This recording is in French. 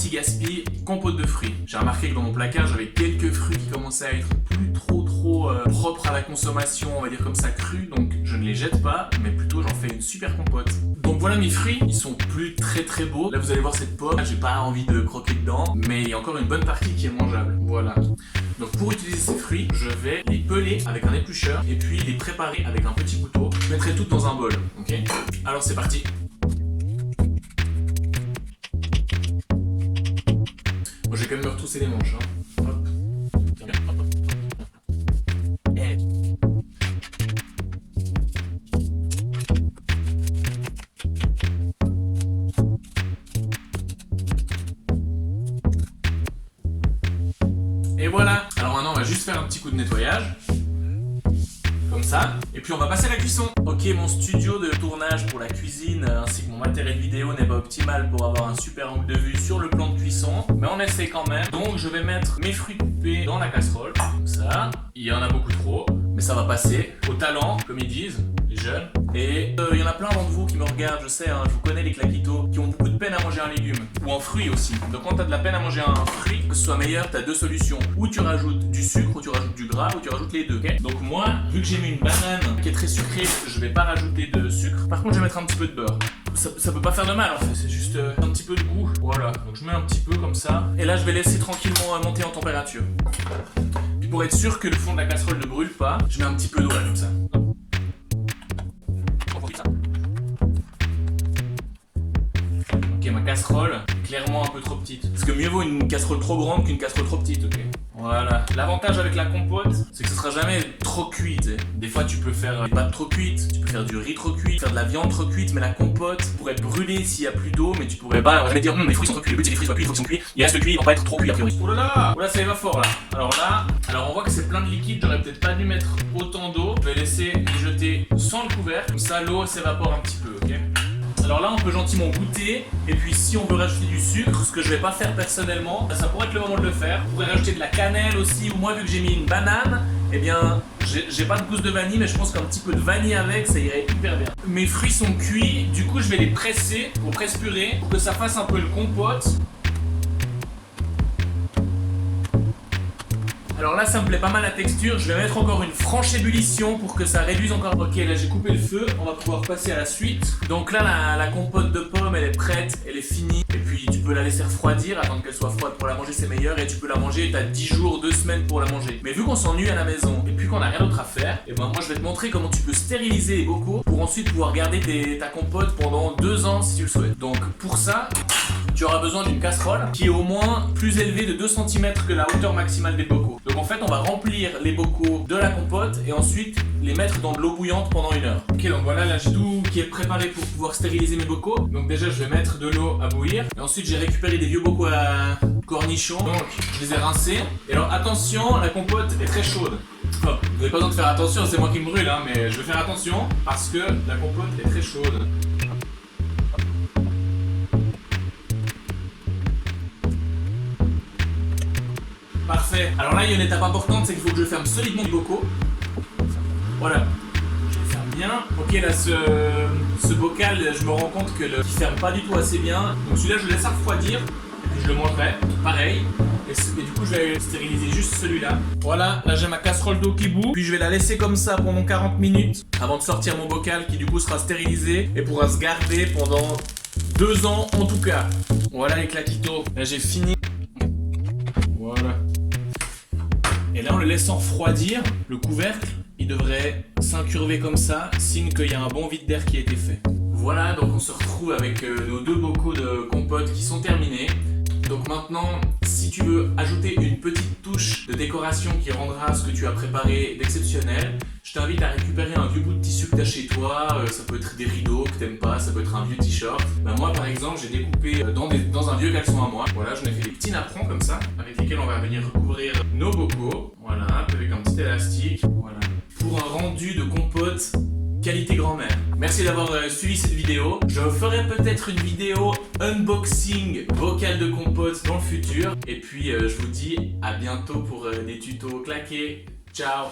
anti-gaspi, compote de fruits. J'ai remarqué que dans mon placard, j'avais quelques fruits qui commençaient à être plus trop propres à la consommation, on va dire comme ça, crus. Donc je ne les jette pas, mais plutôt j'en fais une super compote. Donc voilà mes fruits, ils sont plus très beaux. Là vous allez voir cette pomme, j'ai pas envie de croquer dedans, mais il y a encore une bonne partie qui est mangeable. Voilà. Donc pour utiliser ces fruits, je vais les peler avec un éplucheur et puis les préparer avec un petit couteau. Je mettrai tout dans un bol, ok? Alors c'est parti. Moi je vais quand même me retrousser les manches. Hein. Hop. Et voilà. Alors maintenant on va juste faire un petit coup de nettoyage. Comme ça. Et puis on va passer à la cuisson. Ok, mon studio de tournage pour la cuisine ainsi que mon matériel vidéo n'est pas optimal pour avoir un super angle de vue sur le plan de cuisson. Mais on essaie quand même. Donc je vais mettre mes fruits coupés dans la casserole. Comme ça. Il y en a beaucoup trop. Mais ça va passer. Au talent, comme ils disent, les jeunes. Et il y en a plein d'entre vous qui me regardent, je sais, hein, je vous connais les claquitos, qui ont beaucoup de peine à manger un légume. Ou un fruit aussi. Donc quand tu as de la peine à manger un fruit, que ce soit meilleur, tu as deux solutions. Ou tu rajoutes du sucre, ou tu rajoutes du gras, ou tu rajoutes les deux. Okay. Donc moi, vu que j'ai mis une banane qui est très sucrée, je vais pas rajouter de sucre. Par contre, je vais mettre un petit peu de beurre. Ça peut pas faire de mal en fait, c'est juste un petit peu de goût. Voilà, donc je mets un petit peu comme ça. Et là, je vais laisser tranquillement monter en température. Puis pour être sûr que le fond de la casserole ne brûle pas, je mets un petit peu d'eau là comme ça. Ok, ma casserole est clairement un peu trop petite. Parce que mieux vaut une casserole trop grande qu'une casserole trop petite, ok? Voilà. L'avantage avec la compote, c'est que ce sera jamais trop cuit, t'sais. Des fois, tu peux faire des pâtes trop cuites, tu peux faire du riz trop cuit, faire de la viande trop cuite, mais la compote pourrait brûler s'il y a plus d'eau, mais tu pourrais pas jamais dire les fruits sont trop cuits. Le but c'est que les fruits soient cuits, il faut qu'ils sont cuits. Ils restent cuits, ils vont pas être trop cuits a priori. Oh là là! Oh là, ça y va fort là. Alors on voit que c'est plein de liquide, j'aurais peut-être pas dû mettre autant d'eau. Je vais laisser mijoter sans le couvercle, comme ça l'eau s'évapore un petit peu, ok? Alors là on peut gentiment goûter, et puis si on veut rajouter du sucre, ce que je vais pas faire personnellement, ça pourrait être le moment de le faire. On pourrait rajouter de la cannelle aussi, ou moi vu que j'ai mis une banane, eh bien j'ai pas de gousse de vanille, mais je pense qu'un petit peu de vanille avec, ça irait hyper bien. Mes fruits sont cuits, du coup je vais les presser au presse-purée pour que ça fasse un peu le compote. Alors là ça me plaît pas mal la texture, je vais mettre encore une franche ébullition pour que ça réduise encore. Ok, là j'ai coupé le feu, on va pouvoir passer à la suite. Donc là la compote de pommes elle est prête, elle est finie. Et puis tu peux la laisser refroidir, attendre qu'elle soit froide pour la manger c'est meilleur. Et tu peux la manger, t'as 10 jours, 2 semaines pour la manger. Mais vu qu'on s'ennuie à la maison et puis qu'on a rien d'autre à faire, et ben moi je vais te montrer comment tu peux stériliser les bocaux pour ensuite pouvoir garder ta compote pendant 2 ans si tu le souhaites. Donc pour ça, tu auras besoin d'une casserole qui est au moins plus élevée de 2 cm que la hauteur maximale des bocaux. Donc en fait on va remplir les bocaux de la compote et ensuite les mettre dans de l'eau bouillante pendant 1 heure. Ok, donc voilà, là j'ai tout qui est préparé pour pouvoir stériliser mes bocaux. Donc déjà je vais mettre de l'eau à bouillir et ensuite j'ai récupéré des vieux bocaux à cornichons. Donc je les ai rincés. Et alors attention, la compote est très chaude. Oh, vous n'avez pas besoin de faire attention, c'est moi qui me brûle hein, mais je vais faire attention parce que la compote est très chaude. Parfait. Alors là, il y a une étape importante, c'est qu'il faut que je ferme solidement les bocaux. Voilà. Je les ferme bien. Ok, là, ce bocal, je me rends compte qu'il ferme pas du tout assez bien. Donc celui-là, je le laisse refroidir. Et puis je le mangerai. Pareil. Et du coup, je vais stériliser juste celui-là. Voilà, là, j'ai ma casserole d'eau qui bout. Puis je vais la laisser comme ça pendant 40 minutes avant de sortir mon bocal qui, du coup, sera stérilisé et pourra se garder pendant 2 ans en tout cas. Voilà les claquitos. Là, j'ai fini. Voilà. Et là, en le laissant refroidir, le couvercle, il devrait s'incurver comme ça, signe qu'il y a un bon vide d'air qui a été fait. Voilà, donc on se retrouve avec nos 2 bocaux de compote qui sont terminés. Donc maintenant, si tu veux ajouter une petite touche de décoration qui rendra ce que tu as préparé d'exceptionnel, je t'invite à récupérer un vieux bout de tissu que tu as chez toi. Ça peut être des rideaux que t'aimes pas, ça peut être un vieux t-shirt. Moi par exemple, j'ai découpé dans un vieux caleçon à moi. Voilà, j'en ai fait des petits napperons comme ça, avec lesquels on va venir recouvrir nos bocaux. Voilà, avec un petit élastique. Voilà, pour un rendu de compote qualité grand-mère. Merci d'avoir suivi cette vidéo. Je ferai peut-être une vidéo unboxing bocal de compote dans le futur. Et puis je vous dis à bientôt pour des tutos claqués. Ciao!